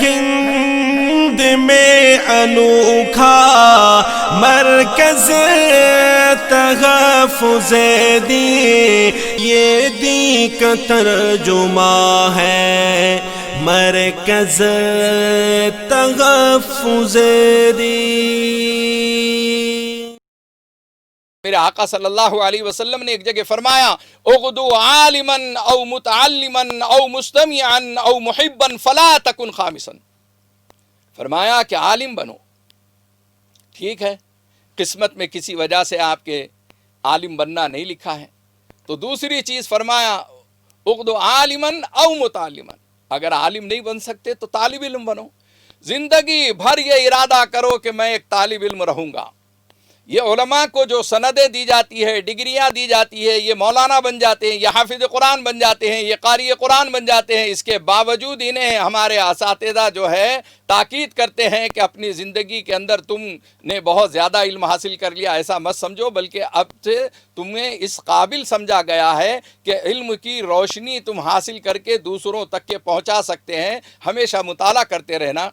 ہند میں انوکھا مرکز تحفظ دین، یہ دین کا ترجمہ ہے مرکز تحفظ دین۔ میرے آقا صلی اللہ علیہ وسلم نے ایک جگہ فرمایا اغدو عالما او متعلما او مستمعا او محبا فلا تکن خامسا، فرمایا کہ عالم بنو، ٹھیک ہے قسمت میں کسی وجہ سے آپ کے عالم بننا نہیں لکھا ہے، تو دوسری چیز فرمایا اغدو عالما او متعلما، اگر عالم نہیں بن سکتے تو طالب علم بنو، زندگی بھر یہ ارادہ کرو کہ میں ایک طالب علم رہوں گا۔ یہ علماء کو جو سندیں دی جاتی ہے، ڈگریاں دی جاتی ہے، یہ مولانا بن جاتے ہیں، یہ حافظ قرآن بن جاتے ہیں، یہ قاری قرآن بن جاتے ہیں، اس کے باوجود انہیں ہمارے اساتذہ جو ہے تاکید کرتے ہیں کہ اپنی زندگی کے اندر تم نے بہت زیادہ علم حاصل کر لیا، ایسا مت سمجھو، بلکہ اب سے تمہیں اس قابل سمجھا گیا ہے کہ علم کی روشنی تم حاصل کر کے دوسروں تک کے پہنچا سکتے ہیں۔ ہمیشہ مطالعہ کرتے رہنا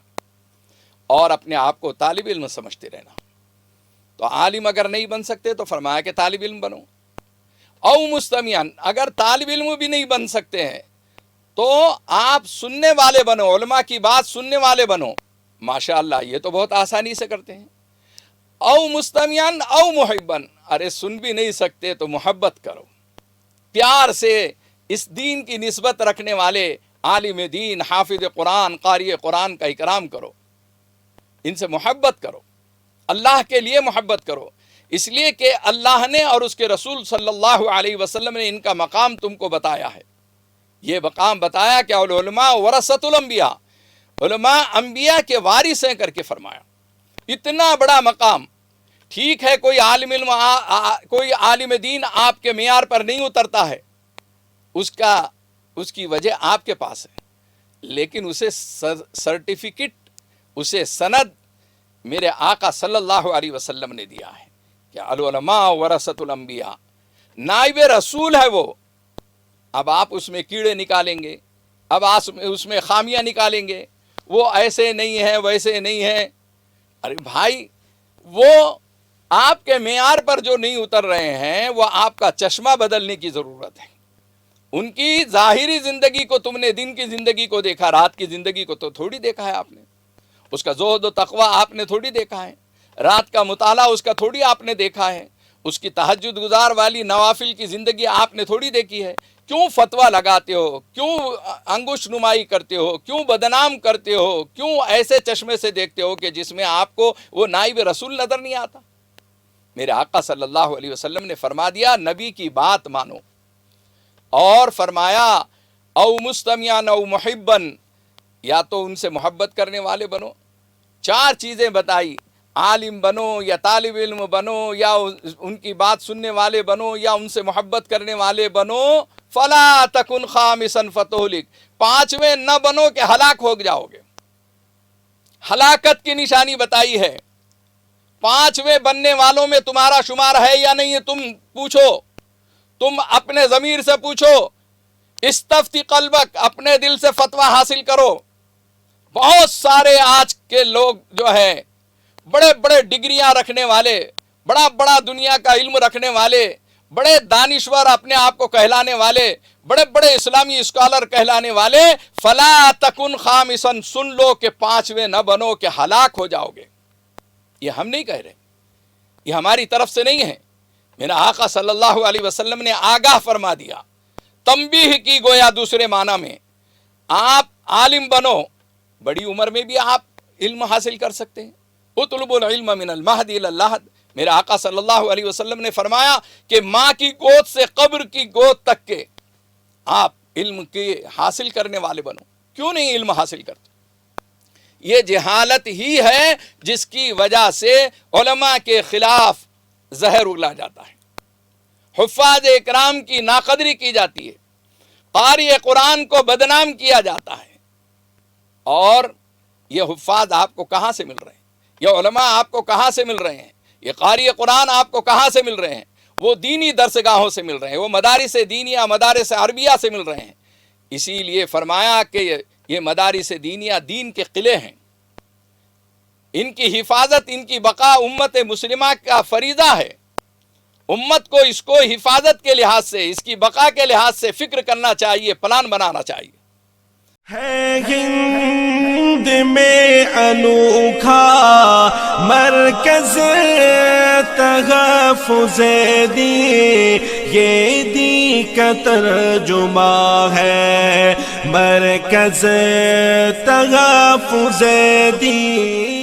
اور اپنے آپ کو طالب علم سمجھتے رہنا۔ تو عالم اگر نہیں بن سکتے تو فرمایا کہ طالب علم بنو، او مستمعن، اگر طالب علم بھی نہیں بن سکتے ہیں تو آپ سننے والے بنو، علماء کی بات سننے والے بنو، ماشاءاللہ یہ تو بہت آسانی سے کرتے ہیں۔ او مستمعن او محبن، ارے سن بھی نہیں سکتے تو محبت کرو، پیار سے اس دین کی نسبت رکھنے والے عالم دین، حافظ قرآن، قاری قرآن کا اکرام کرو، ان سے محبت کرو، اللہ کے لیے محبت کرو، اس لیے کہ اللہ نے اور اس کے رسول صلی اللہ علیہ وسلم نے ان کا مقام تم کو بتایا ہے۔ یہ مقام بتایا کہ العلماء ورثۃ الانبیاء، علماء انبیاء کے وارث ہیں کر کے فرمایا۔ اتنا بڑا مقام، ٹھیک ہے کوئی عالم علم کوئی عالم دین آپ کے معیار پر نہیں اترتا ہے، اس کی وجہ آپ کے پاس ہے، لیکن اسے سرٹیفکیٹ، اسے سند میرے آقا صلی اللہ علیہ وسلم نے دیا ہے کہ العلماء ورثۃ الانبیاء، نائب رسول ہے وہ۔ اب آپ اس میں کیڑے نکالیں گے، اب آپ اس میں خامیاں نکالیں گے، وہ ایسے نہیں ہے ویسے نہیں ہے، ارے بھائی وہ آپ کے معیار پر جو نہیں اتر رہے ہیں وہ آپ کا چشمہ بدلنے کی ضرورت ہے۔ ان کی ظاہری زندگی کو تم نے دن کی زندگی کو دیکھا، رات کی زندگی کو تو تھوڑی دیکھا ہے آپ نے، اس کا زہد و تقوی آپ نے تھوڑی دیکھا ہے، رات کا مطالعہ اس کا تھوڑی آپ نے دیکھا ہے، اس کی تہجد گزار والی نوافل کی زندگی آپ نے تھوڑی دیکھی ہے۔ کیوں فتویٰ لگاتے ہو، کیوں انگشت نمائی کرتے ہو، کیوں بدنام کرتے ہو، کیوں ایسے چشمے سے دیکھتے ہو کہ جس میں آپ کو وہ نائب رسول نظر نہیں آتا؟ میرے آقا صلی اللہ علیہ وسلم نے فرما دیا نبی کی بات مانو، اور فرمایا او مستمعن او محبن، یا تو ان سے محبت کرنے والے بنو۔ چار چیزیں بتائی، عالم بنو یا طالب علم بنو یا ان کی بات سننے والے بنو یا ان سے محبت کرنے والے بنو، فلا تکن خامسا فتہلک، پانچویں نہ بنو کہ ہلاک ہو جاؤ گے۔ ہلاکت کی نشانی بتائی ہے، پانچویں بننے والوں میں تمہارا شمار ہے یا نہیں ہے؟ تم پوچھو، تم اپنے ضمیر سے پوچھو، استفتی قلبک، اپنے دل سے فتویٰ حاصل کرو۔ بہت سارے آج کے لوگ جو ہے بڑے بڑے ڈگریاں رکھنے والے، بڑا بڑا دنیا کا علم رکھنے والے، بڑے دانشور اپنے آپ کو کہلانے والے، بڑے بڑے اسلامی اسکالر کہلانے والے، فلا تکن خامسا، سن لو کہ پانچویں نہ بنو کہ ہلاک ہو جاؤ گے۔ یہ ہم نہیں کہہ رہے، یہ ہماری طرف سے نہیں ہے، میرا آقا صلی اللہ علیہ وسلم نے آگاہ فرما دیا، تنبیہ کی گویا دوسرے معنی میں۔ آپ عالم بنو، بڑی عمر میں بھی آپ علم حاصل کر سکتے ہیں، اطلبوا العلم من المہد الی اللحد۔ میرے آقا صلی اللہ علیہ وسلم نے فرمایا کہ ماں کی گود سے قبر کی گود تک کے آپ علم کے حاصل کرنے والے بنو۔ کیوں نہیں علم حاصل کرتے؟ یہ جہالت ہی ہے جس کی وجہ سے علماء کے خلاف زہر اگلا جاتا ہے، حفاظ اکرام کی ناقدری کی جاتی ہے، قاری قرآن کو بدنام کیا جاتا ہے۔ اور یہ حفاظ آپ کو کہاں سے مل رہے ہیں؟ یہ علماء آپ کو کہاں سے مل رہے ہیں؟ یہ قاری قرآن آپ کو کہاں سے مل رہے ہیں؟ وہ دینی درسگاہوں سے مل رہے ہیں، وہ مدارس دینیہ، مدارس عربیہ سے مل رہے ہیں۔ اسی لیے فرمایا کہ یہ مدارس دینیہ دین کے قلعے ہیں، ان کی حفاظت، ان کی بقا امت مسلمہ کا فریضہ ہے۔ امت کو اس کو حفاظت کے لحاظ سے، اس کی بقا کے لحاظ سے فکر کرنا چاہیے، پلان بنانا چاہیے۔ ہے ہند میں انوکھا مرکز تحفظ دین، یہ دین کا ترجمہ ہے مرکز تحفظ دین۔